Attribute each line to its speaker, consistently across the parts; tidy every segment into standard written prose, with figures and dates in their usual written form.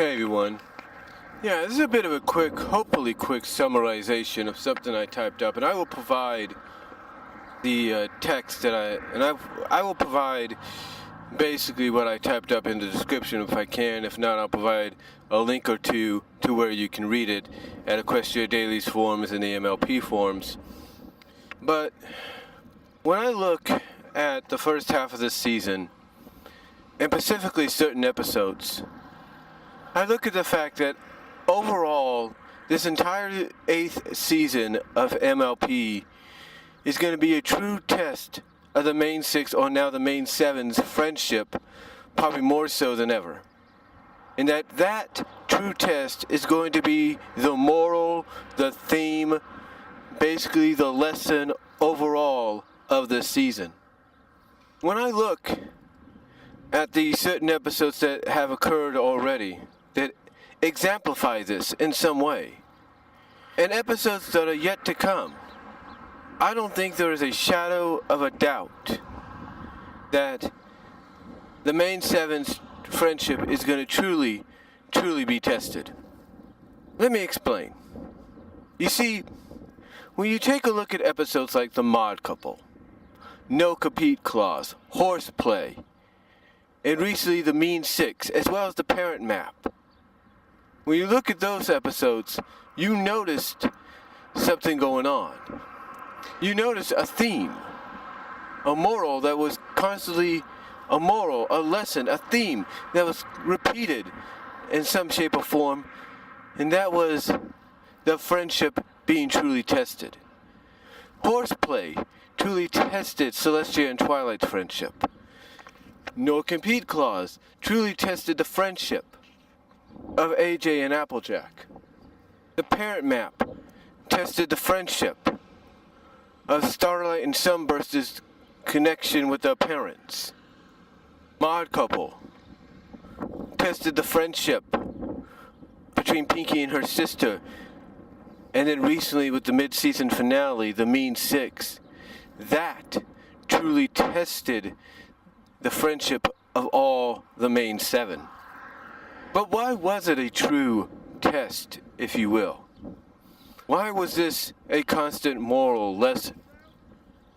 Speaker 1: Hey everyone. Yeah, this is a bit of a hopefully quick summarization of something I typed up, and I will provide the text I will provide basically what I typed up in the description if I can. If not, I'll provide a link or two to where you can read it at Equestria Daily's forums and the MLP forums. But when I look at the first half of this season, and specifically certain episodes, I look at the fact that overall, this entire 8th season of MLP is going to be a true test of the main 6, or now the main 7's friendship, probably more so than ever. And that true test is going to be the moral, the theme, basically the lesson overall of this season. When I look at the certain episodes that have occurred already that exemplify this in some way, and episodes that are yet to come, I don't think there is a shadow of a doubt that the main 7's friendship is going to truly be tested. Let me explain. You see, when you take a look at episodes like The Mod Couple, No Compete Clause, Horseplay, and recently The Mean Six, as well as The Parent Map, when you look at those episodes, you noticed something going on. You noticed a theme, a moral that was constantly a moral, a lesson, a theme that was repeated in some shape or form, and that was the friendship being truly tested. Horseplay truly tested Celestia and Twilight's friendship. No Compete Clause truly tested the friendship of AJ and Applejack. The Parent Map tested the friendship of Starlight and Sunburst's connection with their parents. Mod Couple tested the friendship between Pinky and her sister. And then recently with the mid-season finale, The Mean Six, that truly tested the friendship of all the main 7. But why was it a true test, if you will? Why was this a constant moral lesson?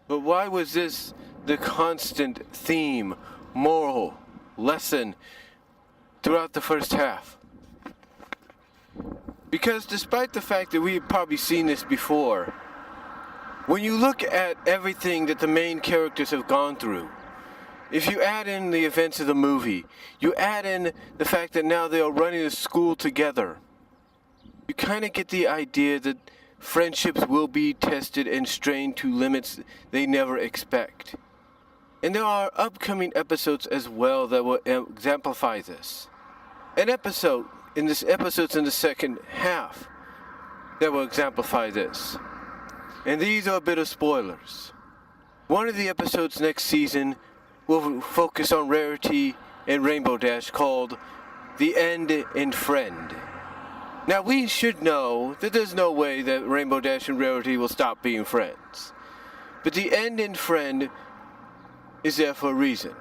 Speaker 1: But why was this the constant theme, moral lesson throughout the first half? Because despite the fact that we have probably seen this before, when you look at everything that the main characters have gone through, if you add in the events of the movie, you add in the fact that now they are running a school together, you kind of get the idea that friendships will be tested and strained to limits they never expect. And there are upcoming episodes as well that will exemplify this. Episodes in the second half that will exemplify this. And these are a bit of spoilers. One of the episodes next season will focus on Rarity and Rainbow Dash, called The End in Friend. Now we should know that there's no way that Rainbow Dash and Rarity will stop being friends. But the end in friend is there for a reason.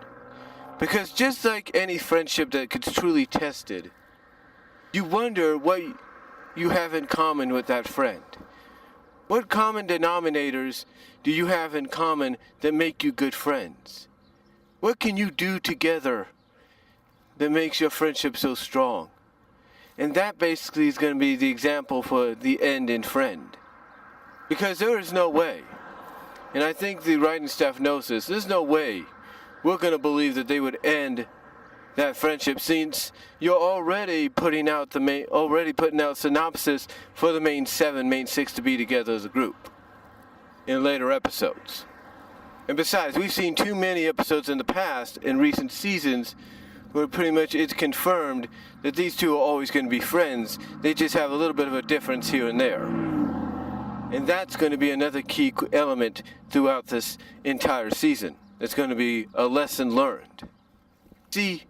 Speaker 1: Because just like any friendship that gets truly tested, you wonder what you have in common with that friend. What common denominators do you have in common that make you good friends? What can you do together that makes your friendship so strong? And that basically is going to be the example for the end in friend. Because there is no way, and I think the writing staff knows this, there's no way we're going to believe that they would end that friendship, since you're already putting out synopsis for the main 7, main 6 to be together as a group in later episodes. And besides, we've seen too many episodes in the past, in recent seasons, where pretty much it's confirmed that these two are always going to be friends. They just have a little bit of a difference here and there. And that's going to be another key element throughout this entire season. It's going to be a lesson learned. See,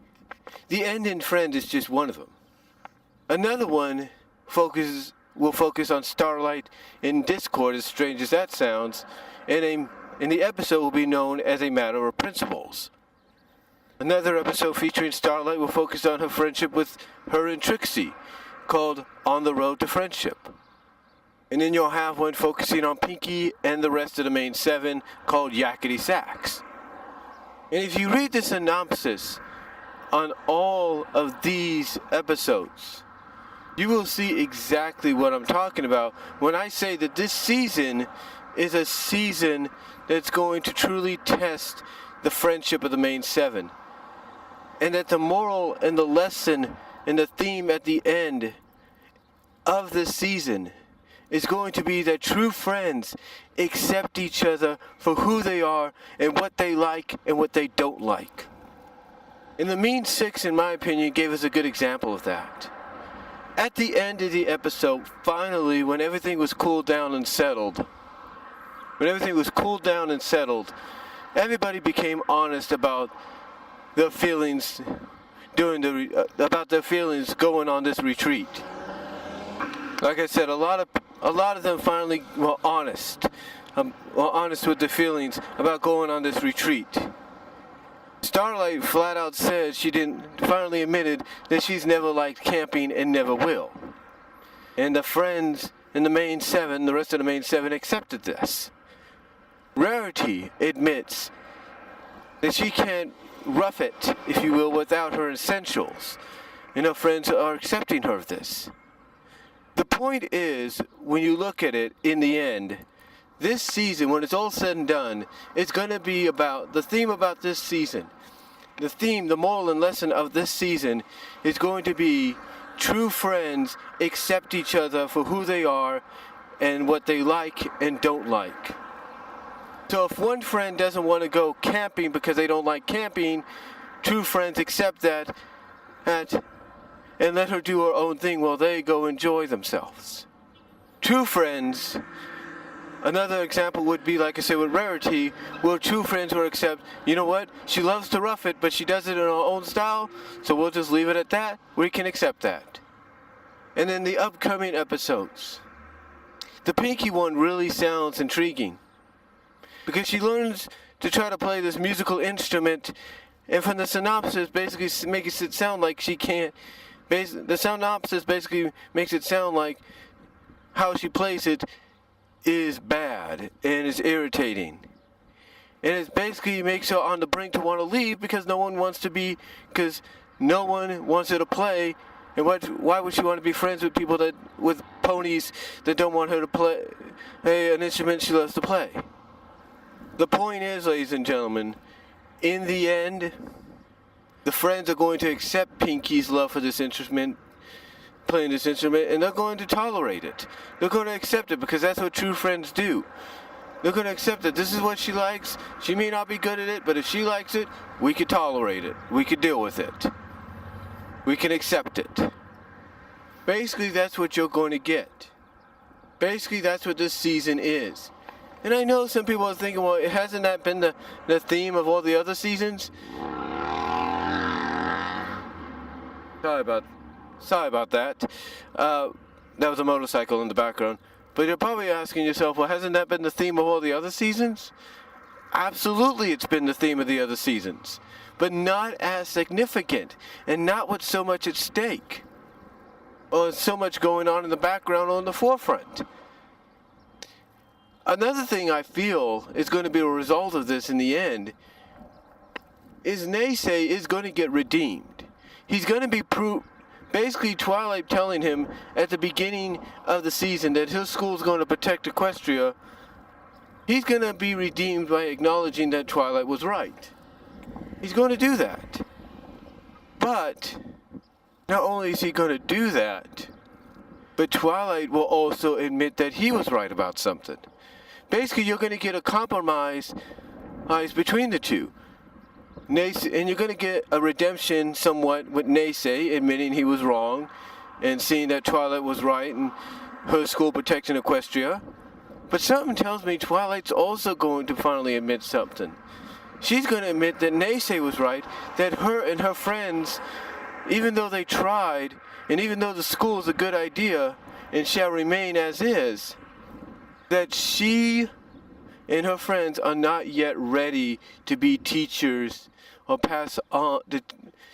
Speaker 1: the end in friend is just one of them. Another one will focus on Starlight in Discord, as strange as that sounds, and the episode will be known as A Matter of Principles. Another episode featuring Starlight will focus on her friendship with her and Trixie, called On the Road to Friendship. And then you'll have one focusing on Pinky and the rest of the main 7, called Yakety Sax. And if you read the synopsis on all of these episodes, you will see exactly what I'm talking about when I say that this season is a season that's going to truly test the friendship of the main 7. And that the moral and the lesson and the theme at the end of this season is going to be that true friends accept each other for who they are and what they like and what they don't like. And the Mean Six, in my opinion, gave us a good example of that. At the end of the episode, finally, when everything was cooled down and settled, everybody became honest about their feelings about their feelings going on this retreat. Like I said, a lot of them finally were honest with their feelings about going on this retreat. Starlight flat out said finally admitted that she's never liked camping and never will. And the friends in the main 7, the rest of the main 7, accepted this. Rarity admits that she can't rough it, if you will, without her essentials. And her friends are accepting her of this. The point is, when you look at it in the end, this season, when it's all said and done, it's going to be about, the theme about this season, the moral and lesson of this season is going to be true friends accept each other for who they are and what they like and don't like. So if one friend doesn't want to go camping because they don't like camping, true friends accept that and let her do her own thing while they go enjoy themselves. True friends, another example would be, like I said, with Rarity, where true friends will accept, you know what, she loves to rough it, but she does it in her own style, so we'll just leave it at that. We can accept that. And in the upcoming episodes, the Pinky one really sounds intriguing, because she learns to try to play this musical instrument, and from the synopsis basically makes it sound like she can't. The synopsis basically makes it sound like how she plays it is bad and is irritating. And it basically makes her on the brink to want to leave because no one wants her to play. And why would she want to be friends with people with ponies that don't want her to play an instrument she loves to play? The point is, ladies and gentlemen, in the end, the friends are going to accept Pinky's love for this instrument, playing this instrument, and they're going to tolerate it. They're going to accept it because that's what true friends do. They're going to accept it. This is what she likes. She may not be good at it, but if she likes it, we could tolerate it. We could deal with it. We can accept it. Basically, that's what you're going to get. Basically, that's what this season is. And I know some people are thinking, well, hasn't that been the theme of all the other seasons? Sorry about that. That was a motorcycle in the background. But you're probably asking yourself, well, hasn't that been the theme of all the other seasons? Absolutely, it's been the theme of the other seasons. But not as significant, and not with so much at stake, or so much going on in the background or in the forefront. Another thing I feel is going to be a result of this in the end is Neisei is going to get redeemed. He's going to be basically Twilight telling him at the beginning of the season that his school is going to protect Equestria. He's going to be redeemed by acknowledging that Twilight was right. He's going to do that. But not only is he going to do that, but Twilight will also admit that he was right about something. Basically, you're going to get a compromise between the two. And you're going to get a redemption somewhat with Neisei admitting he was wrong and seeing that Twilight was right and her school protecting Equestria. But something tells me Twilight's also going to finally admit something. She's going to admit that Neisei was right, that her and her friends, even though they tried, and even though the school is a good idea and shall remain as is, that she and her friends are not yet ready to be teachers or pass on the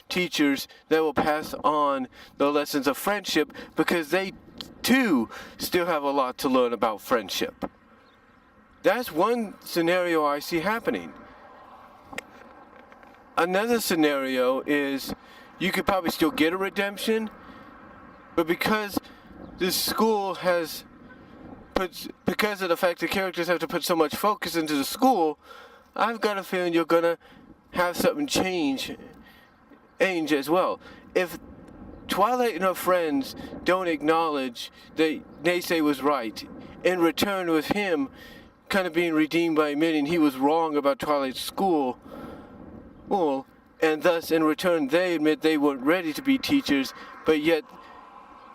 Speaker 1: teachers that will pass on the lessons of friendship, because they too still have a lot to learn about friendship. That's one scenario I see happening. Another scenario is you could probably still get a redemption, but because the school has because of the fact the characters have to put so much focus into the school, I've got a feeling you're gonna have something change as well. If Twilight and her friends don't acknowledge that Neisei was right, in return with him kind of being redeemed by admitting he was wrong about Twilight's school, and thus in return they admit they weren't ready to be teachers, but yet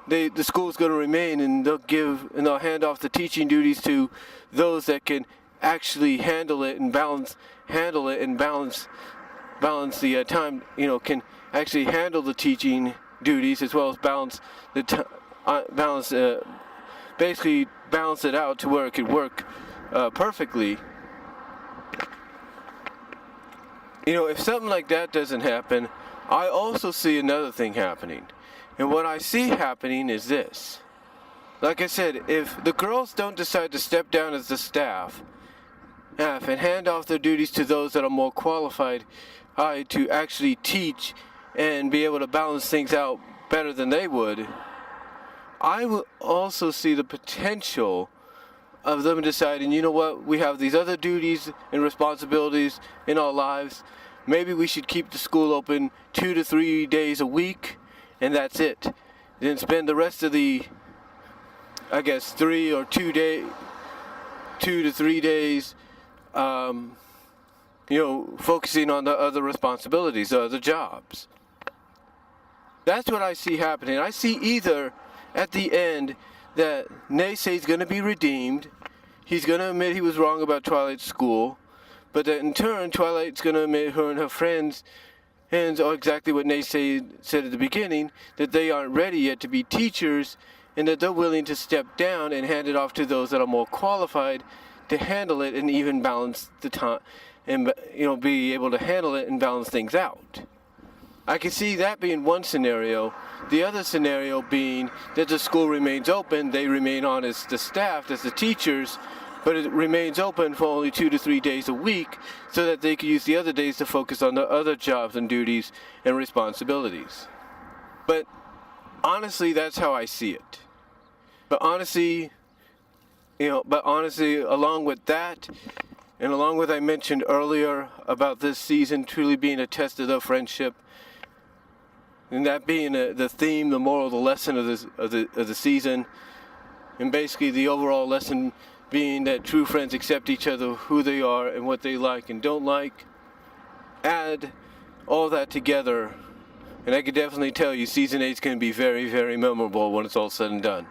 Speaker 1: the school's going to remain, and they'll hand off the teaching duties to those that can actually handle it and balance the time, can actually handle the teaching duties as well as balance basically balance it out to where it could work perfectly. If something like that doesn't happen, I also see another thing happening. And what I see happening is this. Like I said, if the girls don't decide to step down as the staff and hand off their duties to those that are more qualified to actually teach and be able to balance things out better than they would, I will also see the potential of them deciding, you know what, we have these other duties and responsibilities in our lives. Maybe we should keep the school open 2 to 3 days a week, and that's it. Then spend the rest of the, 2 to 3 days, focusing on the other responsibilities, the other jobs. That's what I see happening. I see either at the end that Neisei's going to be redeemed. He's going to admit he was wrong about Twilight's school, but that in turn Twilight's going to admit her and her friends are exactly what Neisei said at the beginning, that they aren't ready yet to be teachers, and that they're willing to step down and hand it off to those that are more qualified to handle it and even balance the time, and be able to handle it and balance things out. I can see that being one scenario. The other scenario being that the school remains open, they remain on as the staff, as the teachers, but it remains open for only 2 to 3 days a week so that they can use the other days to focus on the other jobs and duties and responsibilities. But honestly, that's how I see it. But honestly, along with that, and along with what I mentioned earlier about this season truly being a test of their friendship, and that being the theme, the moral, the lesson of the season, and basically the overall lesson being that true friends accept each other, who they are and what they like and don't like. Add all that together, and I can definitely tell you season 8 is going to be very, very memorable when it's all said and done.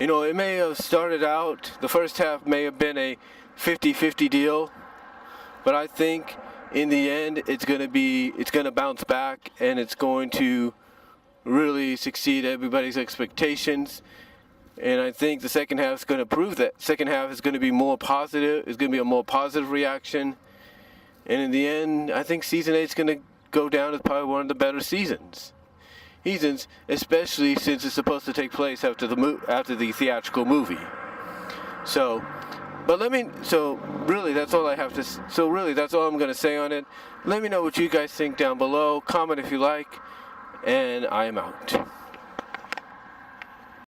Speaker 1: It may have started out, the first half may have been a 50-50 deal, but I think in the end it's going to bounce back, and it's going to really succeed everybody's expectations. And I think the second half is going to prove that. Second half is going to be more positive. It's going to be a more positive reaction. And in the end, I think season 8 is going to go down as probably one of the better seasons, especially since it's supposed to take place after the theatrical movie. So really, that's all I'm going to say on it. Let me know what you guys think down below. Comment if you like, and I am out.